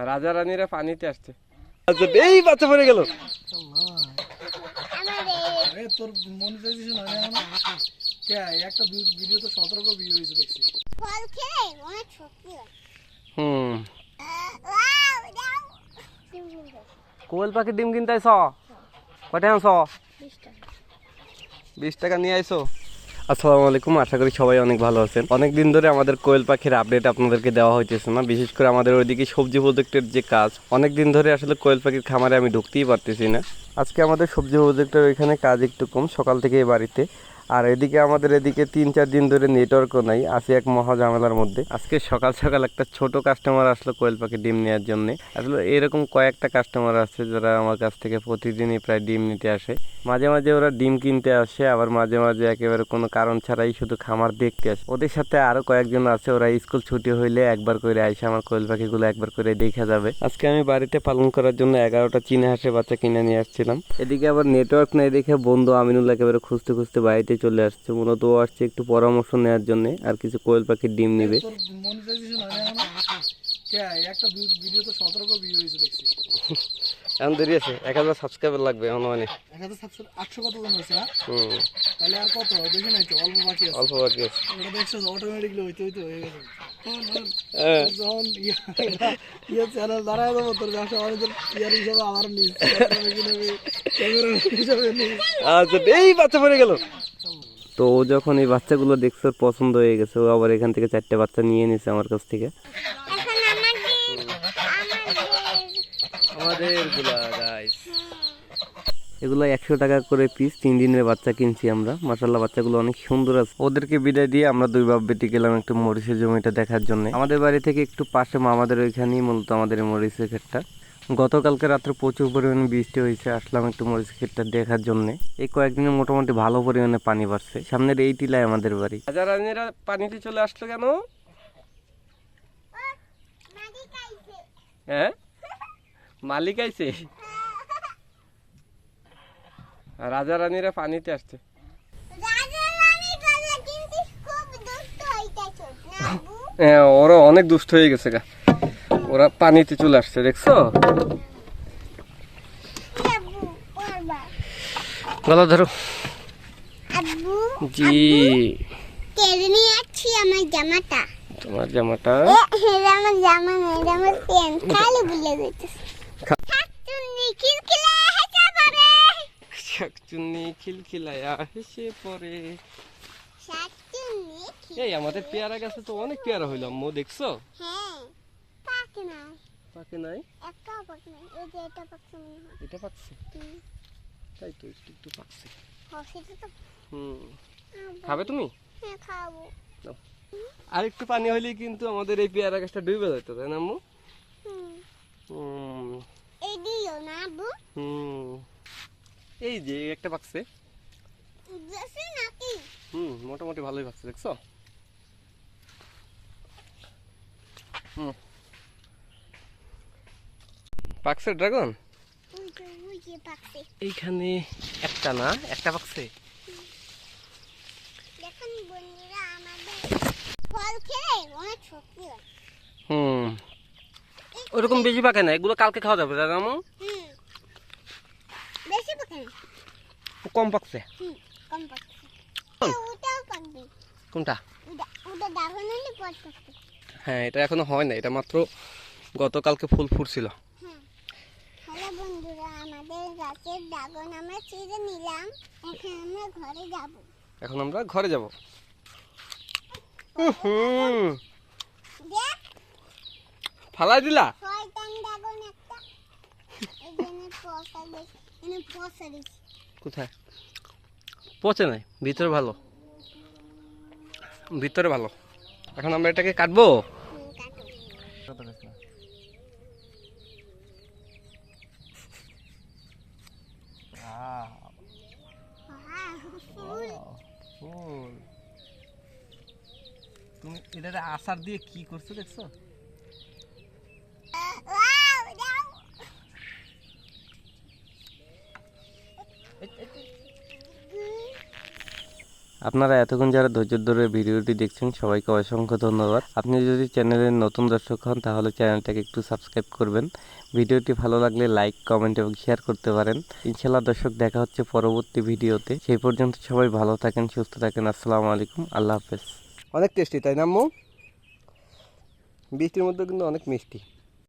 রাজা রানীরা পানিতে আসছে। আচ্ছা এই বাচ্চা পড়ে গেল। তোর মনিটাইজেশন হয় না কে? একটা ভিডিও তো 17 ভিউ হয়েছে দেখছি। ফল খেলে অনেক শক্তি হয়। কোয়েল পাখির ডিম কিনতে আইছ? কয়টা আনছ? 20 টাকা নিয়ে আইছো। আসসালামু আলাইকুম, আশা করি সবাই অনেক ভালো আছেন। অনেক দিন ধরে আমাদের কোয়েল পাখির আপডেট আপনাদেরকে দেওয়া হইতেছে না, বিশেষ করে আমাদের ওইদিকে সবজি প্রজেক্টের যে কাজ, অনেক দিন ধরে আসলে কোয়েল পাখির খামারে আমি ঢুকতেই পারতেছি না। আজকে আমাদের সবজি প্রজেক্টের ওইখানে কাজ একটু কম, সকাল থেকে বাড়িতে। আর এদিকে আমাদের এদিকে 3-4 দিন ধরে নেটওয়ার্কও নাই, আসি এক মহা ঝামেলার মধ্যে। আজকে সকাল সকাল একটা ছোট কাস্টমার আসলো কোয়েল পাখি ডিম নেওয়ার জন্য। আসলে এরকম কয়েকটা কাস্টমার আছে যারা আমার কাছ থেকে প্রতিদিনই প্রায় ডিম নিতে আসে। মাঝে মাঝে ওরা ডিম কিনতে আসে, আবার মাঝে মাঝে একেবারে কোনো কারণ ছাড়াই শুধু খামার দেখতে আসে। ওদের সাথে আরো কয়েকজন আছে, ওরা স্কুল ছুটি হইলে একবার করে আইসে আমার কোয়েল পাখিগুলো একবার করে দেখা যাবে। আজকে আমি বাড়িতে পালন করার জন্য 11টা চীনা হাঁসের বাচ্চা কিনে নিয়ে আসছিলাম। এদিকে আবার নেটওয়ার্ক নেই দেখে বন্ধু আমিনুল একেবারে খুঁজতে খুঁজতে বাড়িতে চলে আসছে। মূলত ও আসছে একটু পরামর্শ নেওয়ার জন্য আর কিছু কোয়েল পাখির ডিম নিবে। তোর মনিটাইজেশন হয় না কে? একটা ভিডিও তো 17 ভিউ হয়েছে দেখছি। এখন দেরি আছে, 1000 সাবস্ক্রাইবার লাগবে অনুমানিক। 1000 সাবস্ক্রাইব 800 কতজন হয়েছে না? তাহলে আর কত বেশি নাই তো, অল্প বাকি আছে। অল্প বাকি আছে। ওটা দেখছো অটোমেটিকলি হইতে হয়ে গেছে। যখন চ্যানেল দাঁড়ায় দেবো তোর ব্যবসা বাণিজ্যের ইয়ার হিসাবে আমার নিজ ক্যামেরা হিসাবে নিজ। আচ্ছা এই বাচ্চা পড়ে গেল। তো ও যখন এই বাচ্চাগুলো দেখছে ওর পছন্দ হয়ে গেছে, ও আবার এখান থেকে 4টে বাচ্চা নিয়ে নিছে আমার কাছ থেকে। এগুলো 100 টাকা করে পিস, 3 দিনের বাচ্চা কিনছি আমরা। মাশাআল্লাহ বাচ্চাগুলো অনেক সুন্দর আছে। ওদেরকে বিদায় দিয়ে আমরা দুই বাপ বেটি গেলাম একটু মরিচের জমিটা দেখার জন্য। আমাদের বাড়ি থেকে একটু পাশে মামাদের ওইখানেই মূলত আমাদের এই মরিচের ক্ষেতটা। গতকালকে রাত্রে প্রচুর পরিমাণে বৃষ্টি হয়েছে, আসলাম একটু মরিচ ক্ষেতটা দেখার জন্য। এই কয়েকদিনে মোটামুটি ভালো পরিমাণে পানি বাড়ছে। সামনের এই টিলায় আমাদের বাড়ি। রাজা রানীরা পানিতে চলে আসলো কেন? হ্যাঁ মালিক আইছে। রাজা রানীরা পানিতে আসছে। হ্যাঁ ওরা অনেক দুষ্ট হয়ে গেছে গা, ওরা পানিতে চলে আসছে দেখছো। গলা ধরো। জি আমার জামাটা, তোমার জামাটা আমার জামা না, এটা আমার প্যান্ট। খালি ভুলে যাইতেছে। শাকচুন্নি খিলখিলায়া হেসে পড়ে। এই আমাদের পেয়ারা গাছে তো অনেক পেয়ারা হইলো আম্মু, দেখছো? হ্যাঁ পাকে না, পাকে নাই, একটাও পাকে না। এই যে এটা পাকছে মনে হয়। এটা পাকছে, তাই তো একটু একটু পাকছে। সেটা তো খাবে তুমি? হ্যাঁ খাবো। আর একটু পানি হইলেই কিন্তু আমাদের এই পেয়ারা গাছটা ডুবে যেত, তাই না আম্মু? এই দিও না আব্বু। এই যে একটা পাকছে। জেসি নাকি? মোটামুটি ভালোই পাকছে দেখছো। পাকছে ড্রাগন। ওই যে পাকছে। এইখানে একটা না, একটা পাকছে। দেখুন বন্ধুরা, আমাদের ফল খেলে অনেক শক্তি হয়। ওরকম বেশি পাকে না, এগুলো কালকে খাওয়া যাবে দাদা আম্মু। বেশি পাকে না, কম পাকছে। কম পাকছে। ওটাও পাকবে। কোনটা? ওটা দাগন হলে পর পাকবে। হ্যাঁ এটা এখনো হয় না, এটা মাত্র গতকালকে ফুল ফুটছিল। হ্যালো বন্ধুরা, আমাদের গাছের ড্রাগন আমরা ছিঁড়ে নিলাম। এখন আমরা ঘরে যাব। দেখ ফালাই দিলা? শয়তান ড্রাগন একটা। এখানে পচা গেছে, এখানে পচা গেছে। কোথায়? পচে নাই, ভিতরে ভালো, ভিতরে ভালো। এখন আমরা এটাকে কাটবো। তুমি এটা আচার দিয়ে কি করছো দেখছো? আপনারা এতক্ষণ যারা ধৈর্য ধরে ভিডিওটি দেখছেন সবাইকে অসংখ্য ধন্যবাদ। আপনি যদি চ্যানেলের নতুন দর্শক হন তাহলে চ্যানেলটাকে একটু সাবস্ক্রাইব করবেন। ভিডিওটি ভালো লাগলে লাইক, কমেন্ট এবং শেয়ার করতে পারেন। ইনশাআল্লাহ দর্শক, দেখা হচ্ছে পরবর্তী ভিডিওতে। সেই পর্যন্ত সবাই ভালো থাকেন, সুস্থ থাকেন। আসসালামু আলাইকুম, আল্লাহ হাফেজ। অনেক টেস্টি তাই না আম্মু? বৃষ্টির মধ্যে কিন্তু অনেক মিষ্টি।